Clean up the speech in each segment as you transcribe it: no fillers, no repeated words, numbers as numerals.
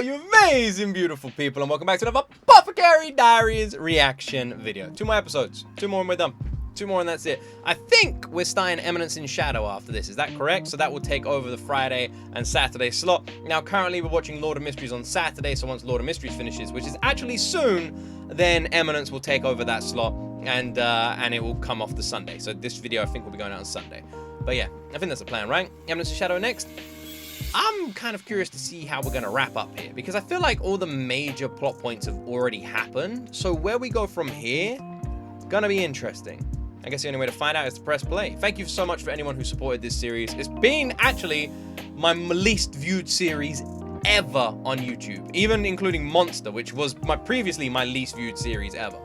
you amazing, beautiful people, and welcome back to another Apothecary Diaries reaction video. 2 more episodes. 2 more and we're done. 2 more and that's it. I think we're starting Eminence in Shadow after this. Is that correct? So that will take over the Friday and Saturday slot. Now, currently, we're watching Lord of Mysteries on Saturday, so once Lord of Mysteries finishes, which is actually soon, then Eminence will take over that slot, and it will come off the Sunday. So this video, I think, will be going out on Sunday. But yeah, I think that's the plan, right? Eminence in Shadow next. I'm kind of curious to see how we're going to wrap up here, because I feel like all the major plot points have already happened. So where we go from here, gonna be interesting. I guess the only way to find out is to press play. Thank you so much for anyone who supported this series. It's been actually my least viewed series ever on YouTube, even including Monster, which was previously my least viewed series ever.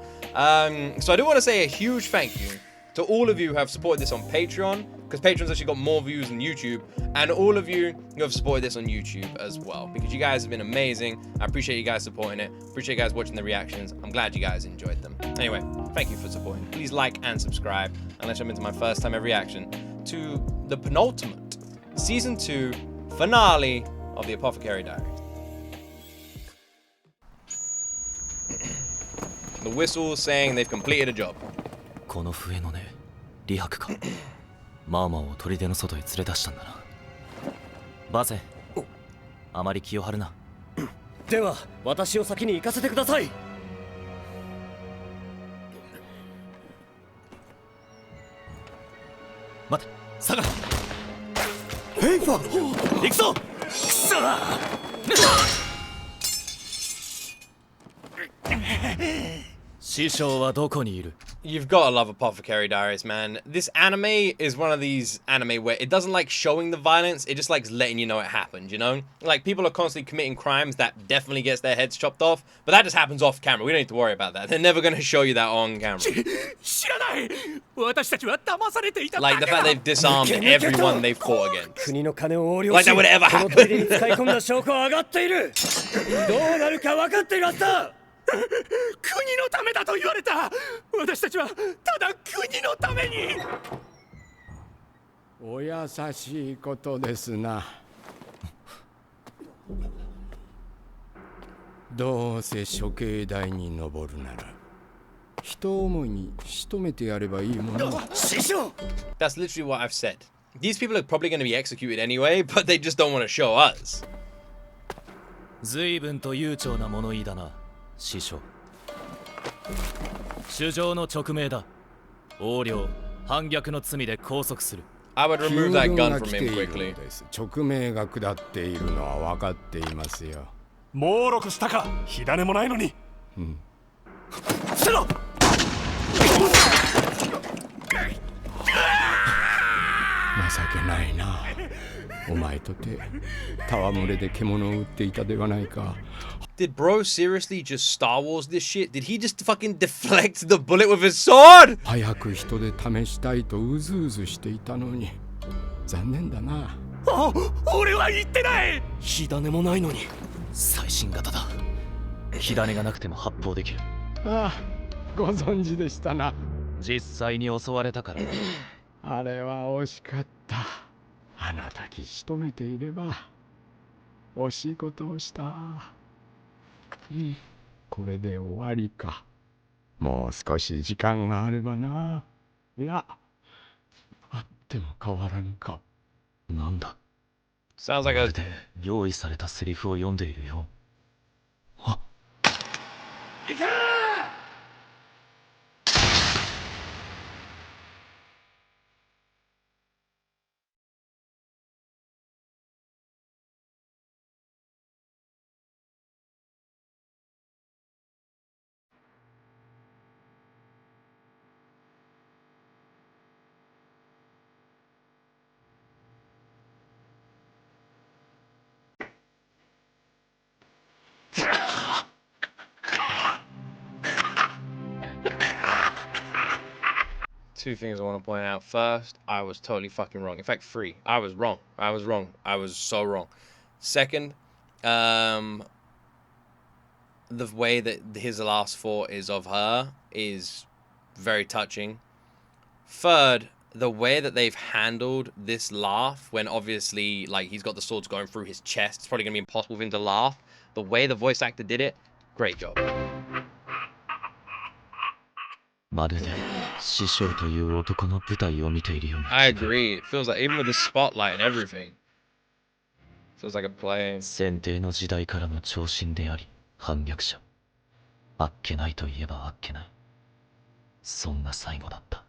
So I do want to say a huge thank you to all of you who have supported this on Patreon, because Patreon's actually got more views than YouTube, and all of you who have supported this on YouTube as well, because you guys have been amazing. I appreciate you guys supporting it. Appreciate you guys watching the reactions. I'm glad you guys enjoyed them. Anyway, thank you for supporting. Please like and subscribe, and let's jump into my first time ever reaction to the penultimate Season 2 finale of the Apothecary Diaries. The whistle saying they've completed a job. この笛の音、李白か。マーマーを砦の外へ連れ出したんだな。バゼン、あまり気を張るな。では、私を先に行かせてください。待て、下がれ。フェイファー、行くぞ。くそだ。師匠はどこにいる? You've got to love Apothecary Diaries, man. This anime is one of these anime where it doesn't like showing the violence, it just likes letting you know it happened, you know? Like, people are constantly committing crimes that definitely gets their heads chopped off, but that just happens off camera. We don't need to worry about that. They're never going to show you that on camera. Like, the fact they've disarmed everyone they've fought against. Like, that would ever happen. 国のためだと言われた。私たちはただ国のために。お優しいことですな。どうせ処刑台に登るなら人思いに仕留めてやればいいもの。師匠。 That's literally what I've said. These people are probably going to be executed anyway, but they just don't want to show us. 随分と悠長な物言いだな。 師匠、主上の勅命だ。横領、反逆の罪で拘束する。I would remove that gun from him quickly. 勅命が下っているのは分かっていますよ。もうろくしたか。火種もないのに。うん。せろ。情けないな。お前とて戯れで獣を撃っていたではないか。 Did bro seriously just Star Wars this shit? Did he just fucking deflect the bullet with his sword? 早く人で試したいとうずうずしていたのに残念だな。俺は言ってない。火種もないのに。最新型だ。火種がなくても発砲できる。ああ、ご存知でしたな。実際に襲われたから。あれは惜しかった。あなたき仕留めていれば惜しいことをした。これで終わりか。もう少し時間があればな。いや、あっても変わらんか。なんだ。 Sounds like a 用意されたセリフを読んでいるよ。あ。行けー! Two things I want to point out. First, I was totally fucking wrong. In fact, 3. I was wrong. I was wrong. I was so wrong. Second, the way that his last thought is of her is very touching. Third, the way that they've handled this laugh, when obviously, like, he's got the swords going through his chest, it's probably going to be impossible for him to laugh. the way the voice actor did it, great job. まるで師匠という男の舞台を見ているような I 気分。 agree. It feels like, even with the spotlight and everything, feels like a play. 先帝の時代からの長身であり反逆者。あっけないといえばあっけない。そんな最後だった。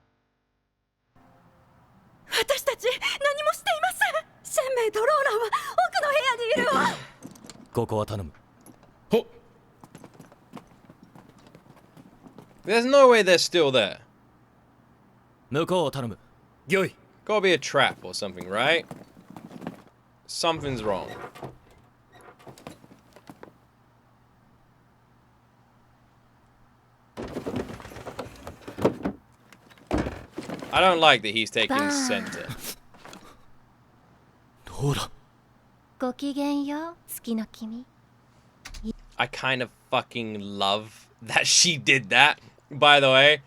私たち何もしていません。シェンメイとローランは奥の部屋にいるわ。ここは頼む。 There's no way they're still there. 向こうを頼む。 御意。 Gotta be a trap or something, right? Something's wrong. I don't like that he's taking center. ローラ。ごきげんよう、月の君。 I kind of fucking love that she did that, by the way.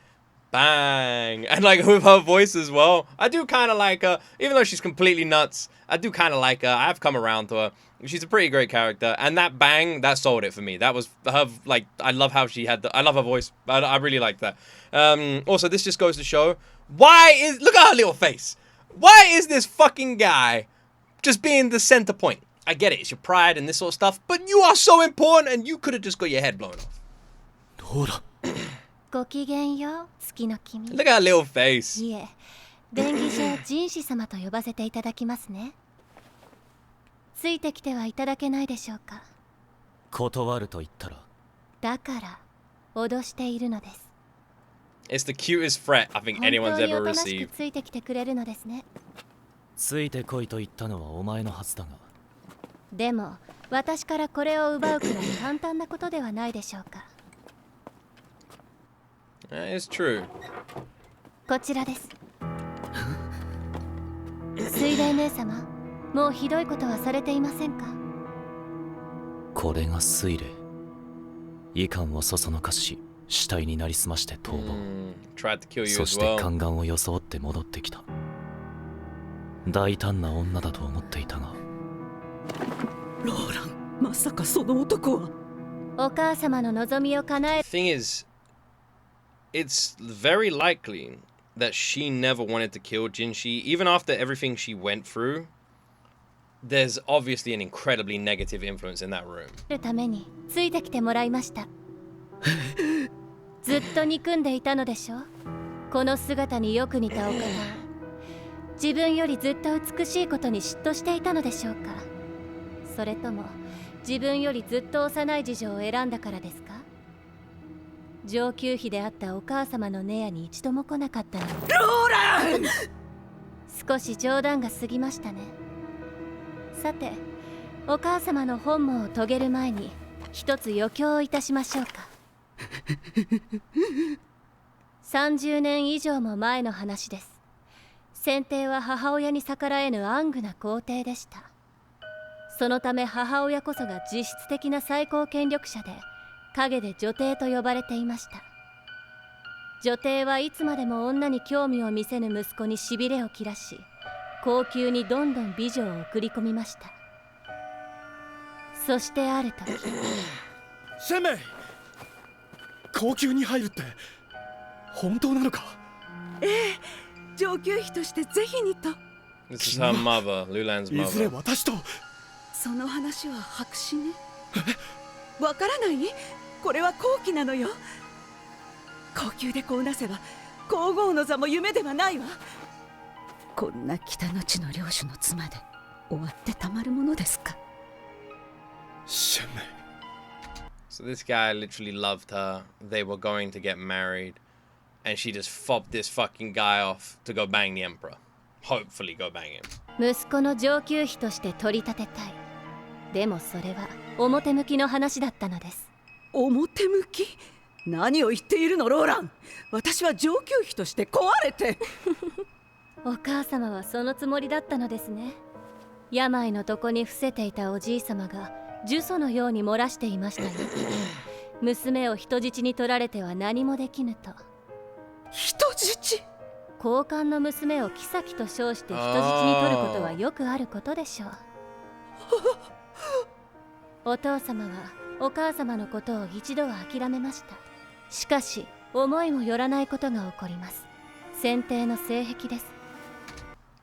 Bang. And like with her voice as well. I do kind of like her, even though she's completely nuts. I do kind of like her. I've come around to her. She's a pretty great character. And that bang, that sold it for me. That was her, like, I love how she had I love her voice. I really like that. Also, this just goes to show, look at her little face. Why is this fucking guy just being the center point? I get it, it's your pride and this sort of stuff, but you are so important and you could have just got your head blown off. ローラ。ごきげんよう、月の君。 Look at her little face. いえ、便宜上人士様と呼ばせていただきますね。ついてきてはいただけないでしょうか。断ると言ったら。だから脅しているのです。 It's the cutest threat I think 本 anyone's 当に ever おとなし received. くついてきてくれるのですね。ついてこいと言ったのはお前のはずだが。でも私からこれを奪うくらい簡単なことではないでしょうか。 It's true. こちらです。水霊姉様、もうひどいことはされていませんか。これが水霊。遺憾をそそのかし死体になりすまして逃亡。 Tried to kill you そ as して well. 宦官を装って戻ってきた。大胆な女だと思っていたが。ローラン、まさかその男は。お母様の望みを叶え Thing is, it's very likely that she never wanted to kill Jinshi, even after everything she went through. There's obviously an incredibly negative influence in that room. るためについてきてもらいました。ずっと憎んでいたのでしょ。この姿によく似たお方。自分よりずっと美しいことに嫉妬していたのでしょうか。それとも自分よりずっと幼い次女を選んだからですか。上級妃であったお母様のネアに一度も来なかったのに。ローラン。少し冗談が過ぎましたね。さて、お母様の本望を遂げる前に一つ余興をいたしましょうか。30年以上も前の話です。先帝は母親に逆らえぬ暗愚な皇帝でした。そのため母親こそが実質的な最高権力者で、陰で女帝と呼ばれていました。女帝はいつまでも女に興味を見せぬ息子にしびれを切らし、後宮にどんどん美女を送り込みました。そしてある時、シェンメイ、後宮に入るって本当なのか。ええ、上級妃としてぜひにと。 This is her mother, Lulan's いずれ mother. 私と。その話は白紙ね。わからない？これは好機なのよ。高級でこうなせば皇后の座も夢ではないわ。こんな北の地の領主の妻で終わってたまるものですか。シェンメイ。 So this guy literally loved her. They were going to get married. And she just fobbed this fucking guy off to go bang the emperor. Hopefully go bang him. 息子の上級妃として取り立てたい。でもそれは表向きの話だったのです。表向き？何を言っているのローラン。私は上級妃として壊れて。お母様はそのつもりだったのですね。病の床に伏せていたおじい様が呪詛のように漏らしていましたよ。娘を人質に取られては何もできぬと。人質？交換の娘を妃と称して人質に取ることはよくあることでしょう。お父様はお母様のことを一度は諦めました。しかし思いもよらないことが起こります。選定の性癖です。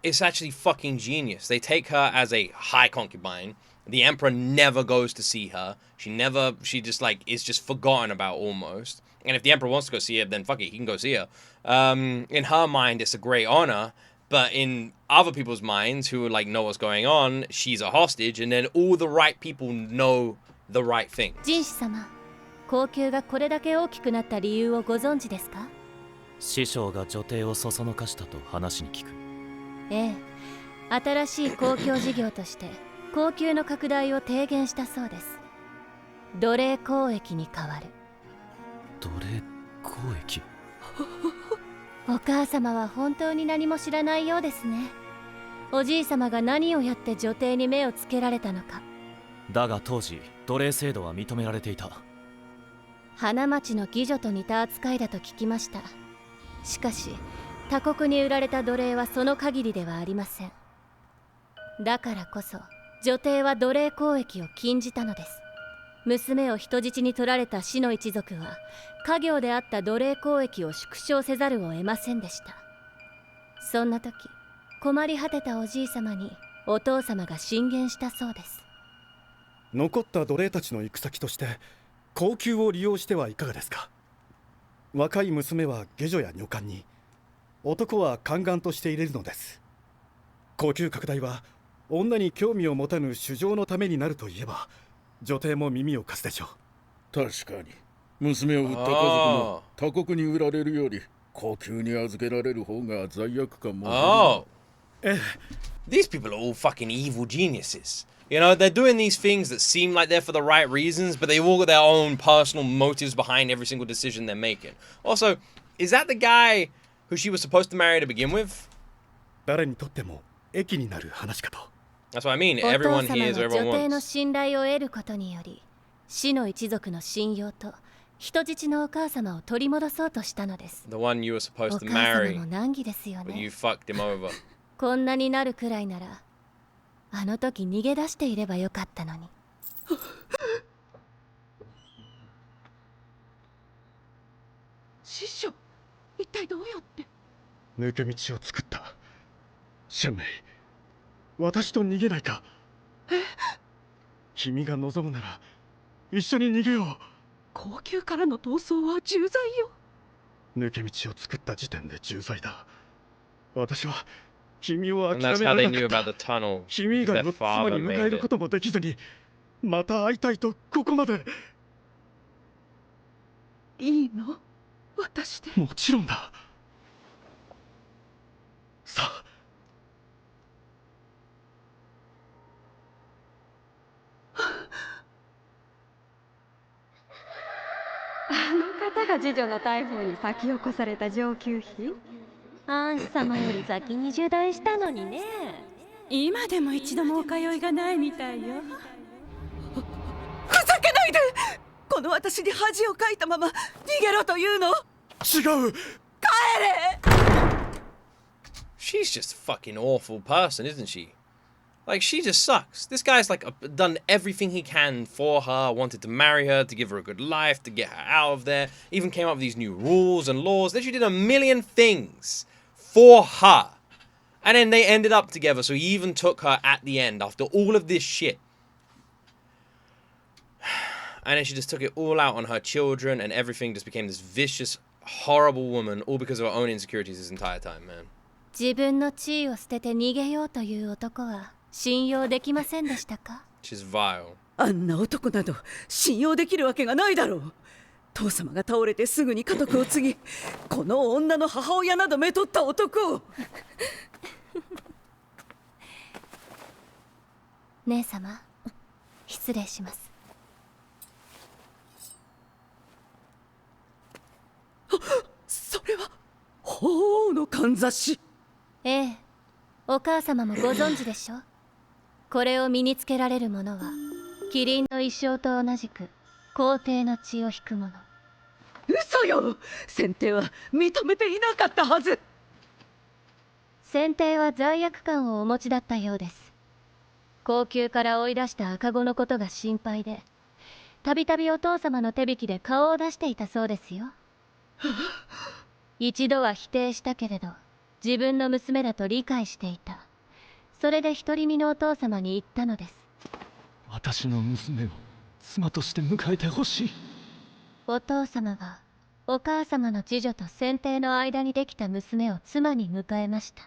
It's actually fucking genius. They take her as a high concubine. The emperor never goes to see her. She just like is just forgotten about almost. And if the emperor wants to go see her, then fuck it, he can go see her. In her mind, it's a great honor. But in other people's minds who like know what's going on, she's a hostage. And then all the right people know the right thing. ジンシ様、高級がこれだけ大きくなった理由をご存知ですか？師匠が女帝をそそのかしたと話に聞く。ええ、新しい公共事業として高級の拡大を提言したそうです。奴隷交易に代わる。奴隷交易？お母様は本当に何も知らないようですね。おじい様が何をやって女帝に目をつけられたのか。だが当時奴隷制度は認められていた。花町の妓女と似た扱いだと聞きました。しかし他国に売られた奴隷はその限りではありません。だからこそ女帝は奴隷交易を禁じたのです。娘を人質に取られた死の一族は家業であった奴隷交易を縮小せざるを得ませんでした。そんな時困り果てたおじい様にお父様が進言したそうです。残った奴隷たちの行く先として高級を利用してはいかがですか。若い娘は下女や女官に、男は宦官として入れるのです。高級拡大は女に興味を持たぬ主情のためになるといえば女帝も耳を貸すでしょう。確かに娘を売った家族も他国に売られるより高級に預けられる方が罪悪感も。Oh. ええ。 These people are all fucking evil geniuses. You know, they're doing these things that seem like they're for the right reasons, but they all got their own personal motives behind every single decision they're making. Also, is that the guy who she was supposed to marry to begin with? 誰にとっても益になる話かと。That's what I mean. お Everyone 父様 hears, は everyone 女帝の wants. 信頼を得ることにより死の一族の信用と人質のお母様を取り戻そうとしたのです。 The one you were お supposed to 母様 marry, も難儀ですよ but you ね。 fucked him over. こんなになるくらいならあの時逃げ出していればよかったのに。師匠、一体どうやって。抜け道を作った。シュンメイ、私と逃げないか。君が望むなら一緒に逃げよう。高級からの逃走は重罪よ。抜け道を作った時点で重罪だ。私は君を And 諦 that's め how られ they な knew か about った。 the tunnel. 君以外 Their の妻 father に迎え made る it. こともできずにまた会いたいとここまで。いいの？私で。もちろんだ。さあ。あの方が次女の逮捕に先を越された上級妃。アンス様より先に入隊したのにね。今でも一度もお通いがないみたいよ。ふざけないで。この私に恥をかいたまま逃げろというの。違う。帰れ。 She's just a fucking awful person, isn't she? Like, she just sucks. This guy's like done everything he can for her, wanted to marry her, to give her a good life, to get her out of there, even came up with these new rules and laws. Then she did a million things for her. And then they ended up together, so he even took her at the end after all of this shit. And then she just took it all out on her children, and everything just became this vicious, horrible woman, all because of her own insecurities this entire time, man. 自分の地位を捨てて逃げようという男は信用できませんでしたか？ She's vile. あんな男など信用できるわけがないだろう。父様が倒れてすぐに家督を継ぎ、この女の母親などめとった男を。姉様、失礼します。それは法王のかんざし。ええ、お母様もご存知でしょ。これを身につけられる者はキリンの一生と同じく皇帝の血を引く者。嘘よ。先帝は認めていなかったはず。先帝は罪悪感をお持ちだったようです。後宮から追い出した赤子のことが心配で、たびたびお父様の手引きで顔を出していたそうですよ。一度は否定したけれど、自分の娘だと理解していた。それで独り身のお父様に言ったのです。私の娘を妻として迎えてほしい。お父様はお母様の次女と先帝の間にできた娘を妻に迎えました。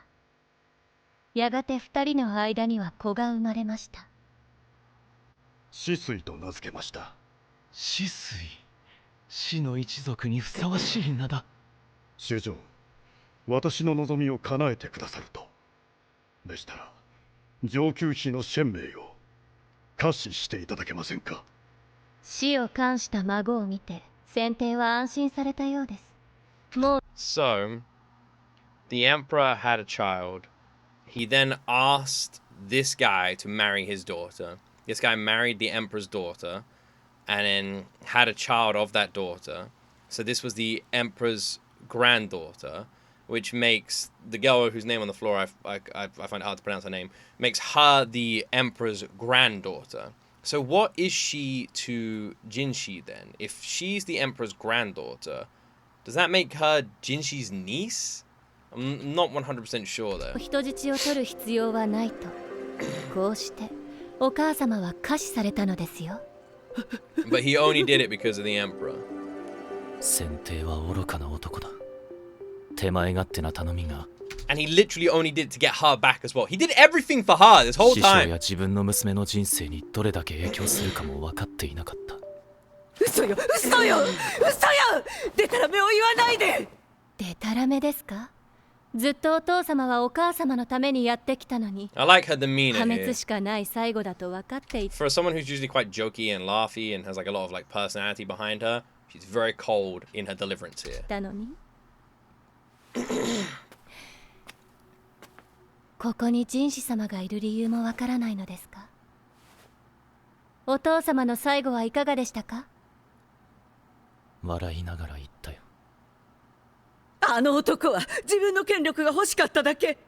やがて二人の間には子が生まれました。死水と名付けました。死水、死の一族にふさわしい名だ。主上、私の望みを叶えてくださると。でしたら上級妃の宣明を可視していただけませんか。死を冠した孫を見て先帝は安心されたようです。もう So, the emperor had a child. He then asked this guy to marry his daughter. This guy married the emperor's daughter and then had a child of that daughter. So this was the emperor's granddaughter, which makes the girl whose name on the floor, I find it hard to pronounce her name, makes her the emperor's granddaughter. So what is she to Jinshi then? If she's the emperor's granddaughter, does that make her Jinshi's niece? I'm not 100% sure though. 人質を取る必要はないと。こうしてお母様は可視されたのですよ。But he only did it because of the emperor. 先帝は愚かな男だ。手前勝手な頼みが。And he literally only did it to get her back as well. He did everything for her this whole 師匠 time. や自分の娘の人生にどれだけ影響するかも分かっていなかった。嘘よ嘘よ嘘よ。でたらめを言わないで。でたらめですか。ずっとお父様はお母様のためにやってきたのに。I like her demeanor 破 here. 滅しかない最後だと分かっていた。 For someone who's usually quite jokey and laughy and has like a lot of like personality behind her, she's very cold in her deliverance here. たのにここに神子様がいる理由もわからないのですか。お父様の最後はいかがでしたか。笑いながら言ったよ。あの男は自分の権力が欲しかっただけ。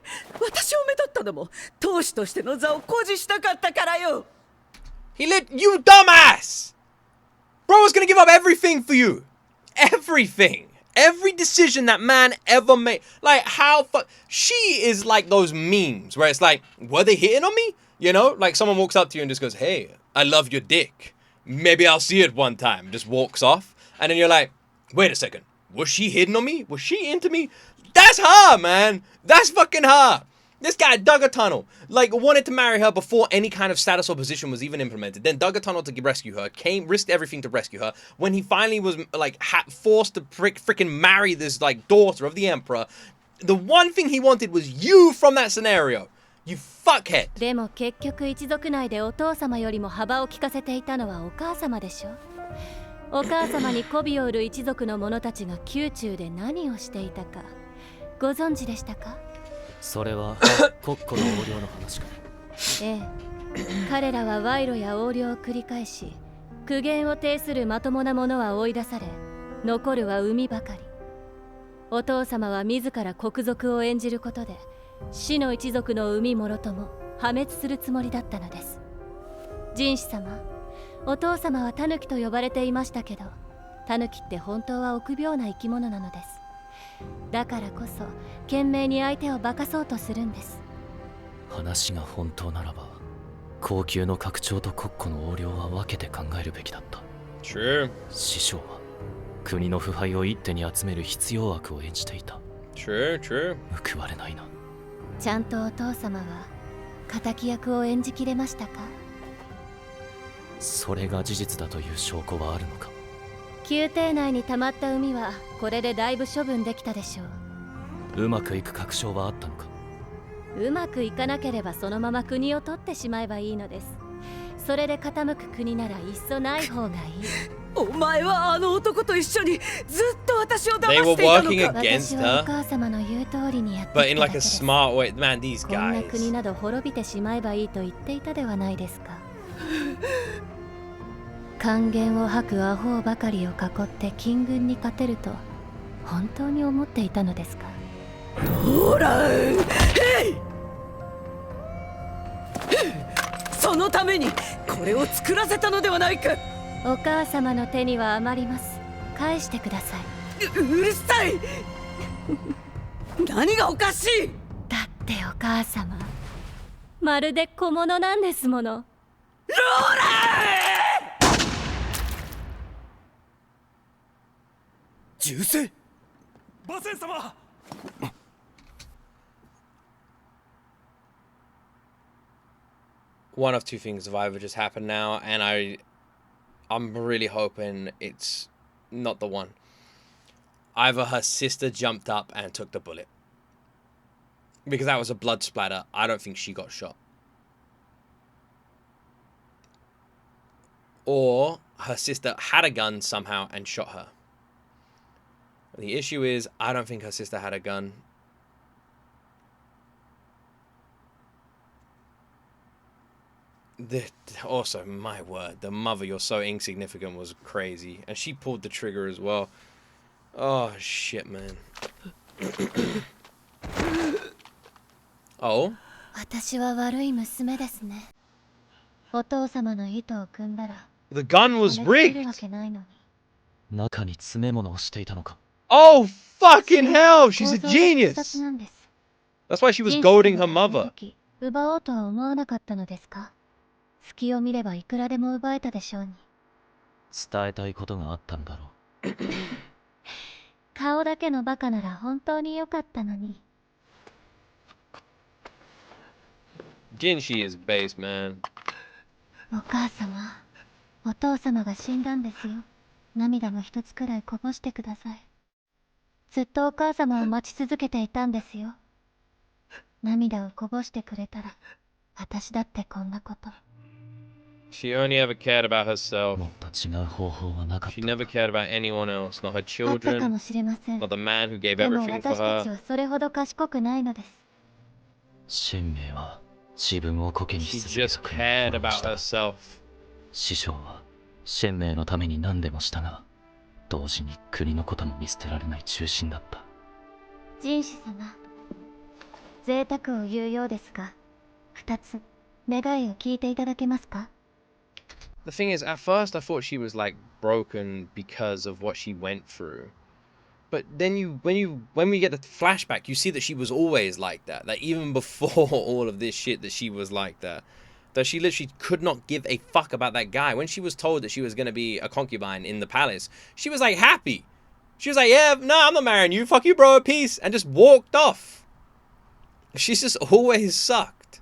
私をめとったのも当主としての座を誇示したかったからよ。 He lit you dumbass! Bro was gonna give up everything for you. Everything. Every decision that man ever made. Like how she is like those memes where it's like, were they hitting on me? You know, like someone walks up to you and just goes, hey, I love your dick. Maybe I'll see it one time. Just walks off. And then you're like, wait a second. Was she hitting on me? Was she into me? That's her, man. That's fucking her. This guy dug a tunnel, like wanted to marry her before any kind of status or position was even implemented. Then dug a tunnel to rescue her, risked everything to rescue her. When he finally was like forced to freaking marry this like daughter of the emperor, the one thing he wanted was you from that scenario. You fuckhead. でも結局一族内でお父様よりも幅を利かせていたのはお母様でしょ。お母様に媚びを売る一族の者たちが宮中で何をしていたかご存知でしたか。それは国庫の横領の話か。ええ、彼らは賄賂や横領を繰り返し、苦言を呈するまともな者は追い出され、残るは海ばかり。お父様は自ら国賊を演じることで、死の一族の海もろとも破滅するつもりだったのです。神子様、お父様はタヌキと呼ばれていましたけど、タヌキって本当は臆病な生き物なのです。だからこそ懸命に相手を化かそうとするんです。話が本当ならば高級の拡張と国庫の横領は分けて考えるべきだった。 True. 師匠は国の腐敗を一手に集める必要悪を演じていた。 True, true. 報われないな。ちゃんとお父様は敵役を演じきれましたか。それが事実だという証拠はあるのか。宮廷内に溜まった海はこれでだいぶ処分できたでしょう。うまくいく確証はあったのか。うまくいかなければそのまま国を取ってしまえばいいのです。それで傾く国ならいっそない方がいい。お前はあの男と一緒にずっと私を騙 They して were いたの working か。 against 私はお her, 母様の言う通りにやって but き in ただ like け a です。 smart way. Man, these こんな国 guys. など滅びてしまえばいいと言っていたではないですか。還元を吐くアホばかりを囲って金軍に勝てると本当に思っていたのですか。ほら、そそのためにこれを作らせたのではないか。お母様の手には余ります。返してください。うるさい何がおかしい。だってお母様、まるで小物なんですもの。ローラ銃声。馬仙様。One of two things have either just happened now, and I'm really hoping it's not the one. Either her sister jumped up and took the bullet, because that was a blood splatter. I don't think she got shot. Or her sister had a gun somehow and shot her. The issue is, I don't think her sister had a gun. Also, my word, the mother, you're so insignificant, was crazy. And she pulled the trigger as well. Oh, shit, man. Oh? 私は悪い娘ですね。お父様の意図を組んだら The gun was 破れる rigged! わけないのに。中に詰め物をしていたのか。 Oh, fucking hell! She's a 構造が複雑 genius! なんです。 That's why she was 人 goading 生 her のあの mother. 時奪おうとは思わなかったのですか。隙を見ればいくらでも奪えたでしょうに。伝えたいことがあったんだろう。顔だけのバカなら本当に良かったのに。Jinshi is base, man. お母様、お父様が死んだんですよ。涙も一つくらいこぼしてください。ずっとお母様を待ち続けていたんですよ。涙をこぼしてくれたら、私だってこんなこと。She only ever cared about herself. もっと違う方法はなかっ She た。 never cared about anyone else, not her あったか children, もしれません。 not the man who gave でも everything for 私たち her. はそれほど賢くないのです。神明は自分をコケに She し続け just た国 cared を殺 about した。 herself. 師匠は神明のために何でもしたが、同時に国のことも見捨てられない中心だった。人種様、贅沢を言うようですが、二つ願いを聞いていただけますか。 The thing is, at first I thought she was like broken because of what she went through. But then when we get the flashback, you see that she was always like that. That even before all of this shit, that she was like that. That she literally could not give a fuck about that guy. When she was told that she was going to be a concubine in the palace, she was like happy. She was like, yeah, no, I'm not marrying you. Fuck you, bro, peace. And just walked off. She's just always sucked.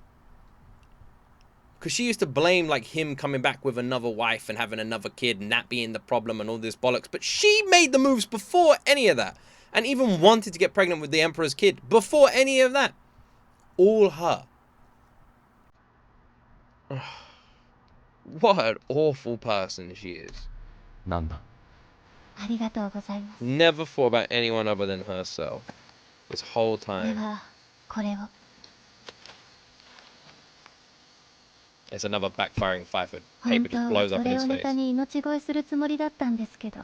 Because she used to blame like him coming back with another wife and having another kid and that being the problem and all this bollocks. But she made the moves before any of that. And even wanted to get pregnant with the Emperor's kid before any of that. All her. What an awful person she is. なんだ。ありがとうございます。 Never thought about anyone other than herself. This whole で time. は、これを。 It's another backfiring fight for 本 paper 当 just は blows そ up in れを his ネタ face. に命乞いするつもりだったんですけど、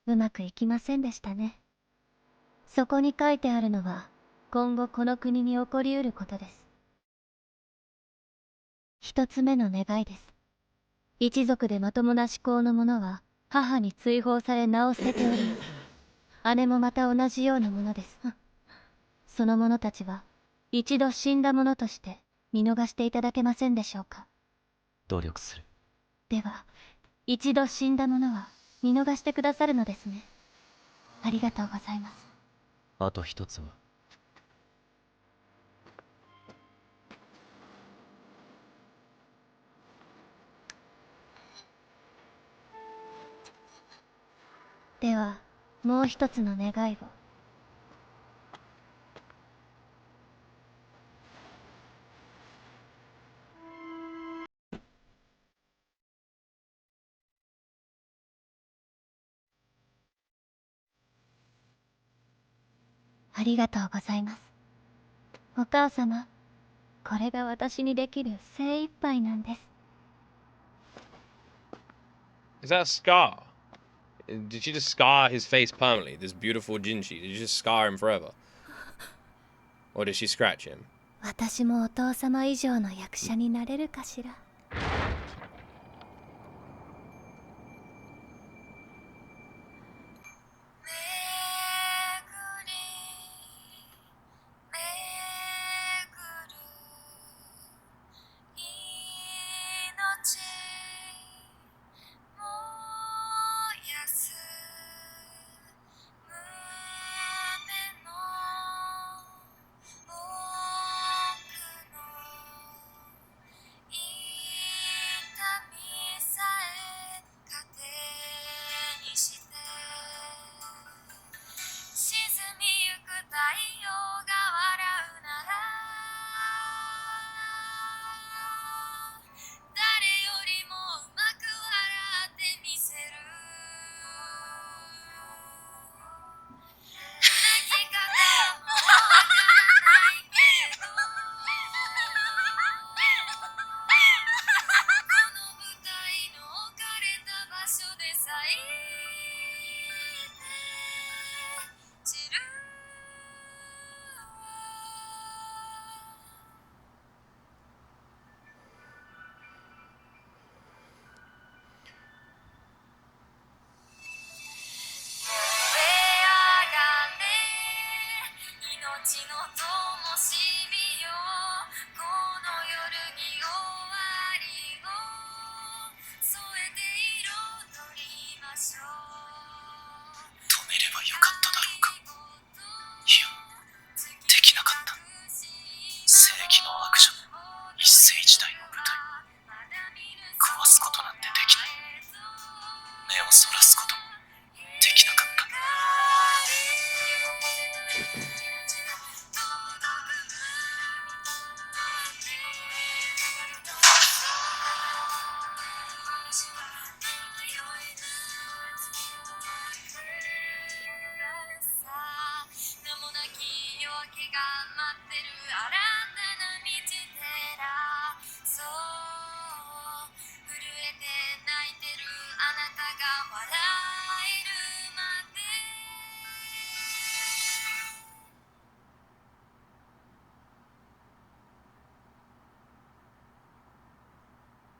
うまくいきませんでしたね。そこに書いてあるのは、今後この国に起こりうることです。一つ目の願いです。一族でまともな思考の者は、母に追放され名を捨てており、姉もまた同じようなものです。その者たちは、一度死んだ者として見逃していただけませんでしょうか。努力する。では、一度死んだ者は見逃してくださるのですね。ありがとうございます。あと一つは。では、もう一つの願いを。ありがとうございます。お母様、これが私にできる精一杯なんです。Is that a scar? Did she just scar his face permanently? This beautiful Jinshi. Did you just scar him forever? Or did she scratch him? 私もお父様以上の役者になれるかしら。をそらすこともできなかった。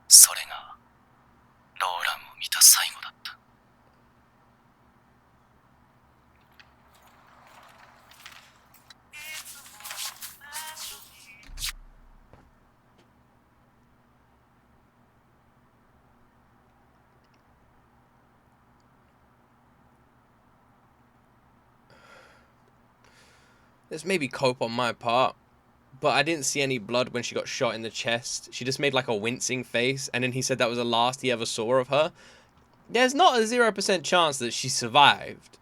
それがローランを見た最後だった。This may be cope on my part, but I didn't see any blood when she got shot in the chest. She just made like a wincing face, and then he said that was the last he ever saw of her. There's not a 0% chance that she survived.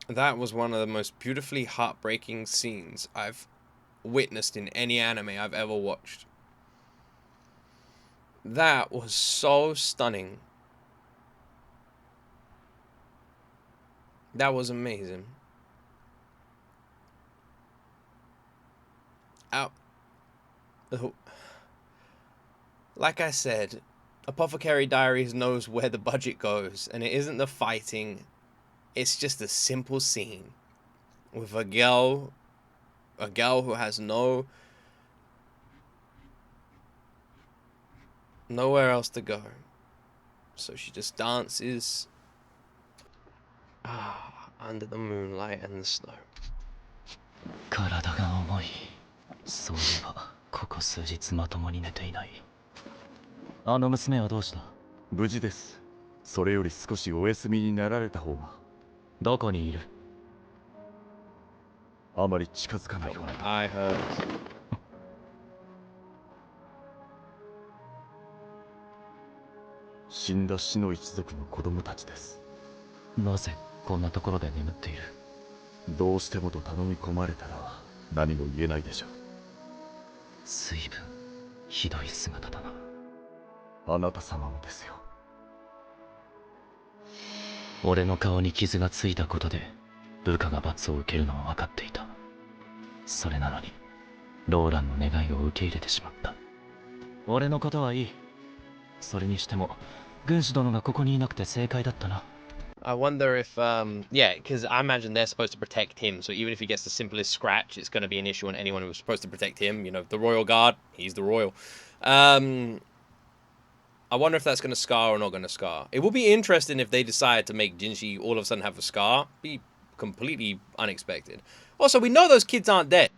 That was one of the most beautifully heartbreaking scenes I've witnessed in any anime I've ever watched. That was so stunning. That was amazing. Like I said, Apothecary Diaries knows where the budget goes, and it isn't the fighting. It's just a simple scene with a girl who has nowhere else to go, so she just dances under the moonlight and the snow. 体が重い。そういえばここ数日まともに寝ていない。あの娘はどうした？無事です。それより少しお休みになられた方が。どこにいる？あまり近づかないように。I heard. 死んだ死の一族の子供たちです。なぜこんなところで眠っている？どうしてもと頼み込まれたら何も言えないでしょう。随分ひどい姿だな。あなた様もですよ。俺の顔に傷がついたことで部下が罰を受けるのは分かっていた。それなのにローランの願いを受け入れてしまった。俺のことはいい。それにしても軍師殿がここにいなくて正解だったな。I wonder if, yeah, because I imagine they're supposed to protect him, so even if he gets the simplest scratch, it's going to be an issue on anyone who was supposed to protect him. You know, the royal guard, he's the royal. I wonder if that's going to scar or not going to scar. It will be interesting if they decide to make Jinshi all of a sudden have a scar. Be completely unexpected. Also, we know those kids aren't dead.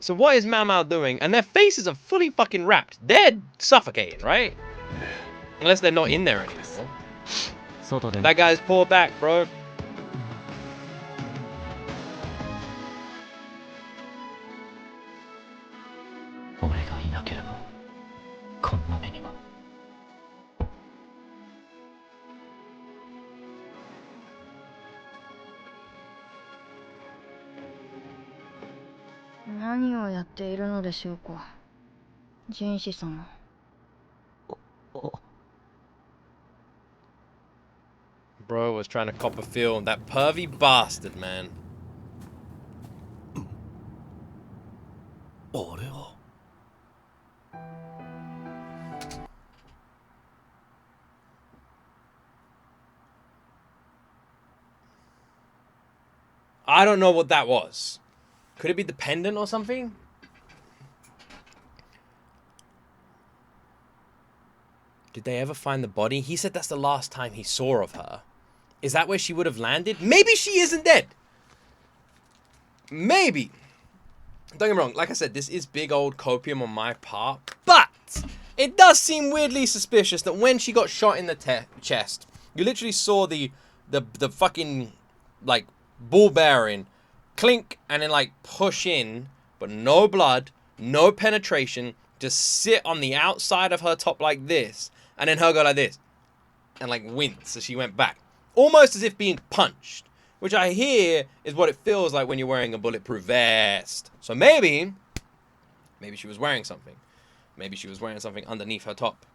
So what is Mau Mau doing? And their faces are fully fucking wrapped. They're suffocating, right? Unless they're not in there anymore. That guy's pulled back, bro. 俺がいなければこんな目には。何をやっているのでしょうか、人士様。Bro was trying to cop a feel. That pervy bastard, man. I don't know what that was. Could it be the pendant or something? Did they ever find the body? He said that's the last time he saw of her. Is that where she would have landed? Maybe she isn't dead. Maybe. Don't get me wrong. Like I said, this is big old copium on my part. But it does seem weirdly suspicious that when she got shot in the chest, you literally saw the fucking, like, ball bearing clink and then, like, push in. But no blood, No penetration. Just sit on the outside of her top like this. And then her go like this. And like wince as she went back. Almost as if being punched. Which I hear is what it feels like when you're wearing a bulletproof vest. So maybe she was wearing something. Maybe she was wearing something underneath her top.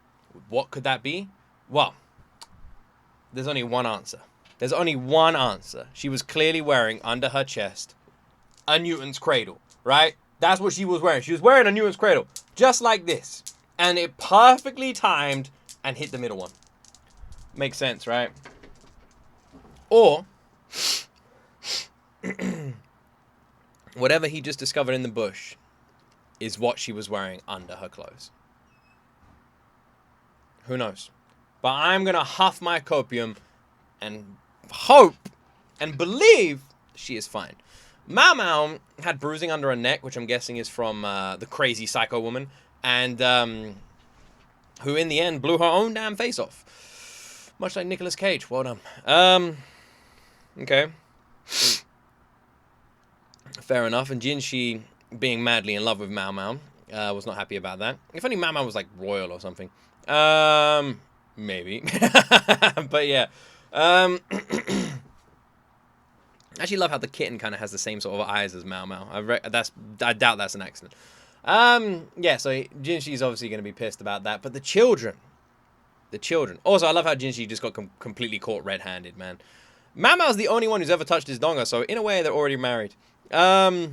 What could that be? Well, there's only one answer. There's only one answer. She was clearly wearing under her chest a Newton's cradle, right? That's what she was wearing. She was wearing a Newton's cradle, just like this. And it perfectly timed and hit the middle one. Makes sense, right? Or, whatever he just discovered in the bush is what she was wearing under her clothes. Who knows? But I'm going to huff my copium and hope and believe she is fine. Mao Mao had bruising under her neck, which I'm guessing is from the crazy psycho woman, and who in the end blew her own damn face off. Much like Nicolas Cage. Well done. Okay. Fair enough. And Jinshi, being madly in love with Mao Mao, was not happy about that. If only Mao Mao was like royal or something. Maybe. But yeah. I actually love how the kitten kind of has the same sort of eyes as Mao Mao. I doubt that's an accident. Yeah, so Jinshi's obviously going to be pissed about that. But the children. Also, I love how Jinshi just got completely caught red-handed, man. Mao Mao's the only one who's ever touched his donga, so in a way, they're already married. Yeah,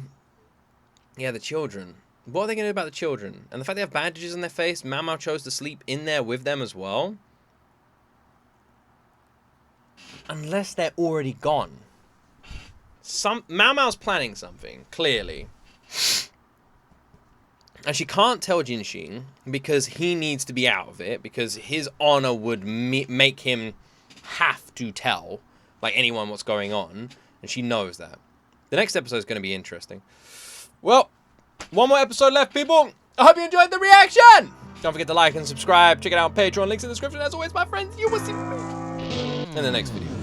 the children. What are they going to do about the children? And the fact they have bandages on their face, Mao Mao chose to sleep in there with them as well. Unless they're already gone. Mao Mao's planning something, clearly. And she can't tell Jinshi because he needs to be out of it, because his honor would make him have to tell, like, anyone what's going on, and she knows that. The next episode is going to be interesting. Well, one more episode left, people. I hope you enjoyed the reaction. Don't forget to like and subscribe. Check it out on Patreon. Links in the description. As always, my friends, you will see me in the next video.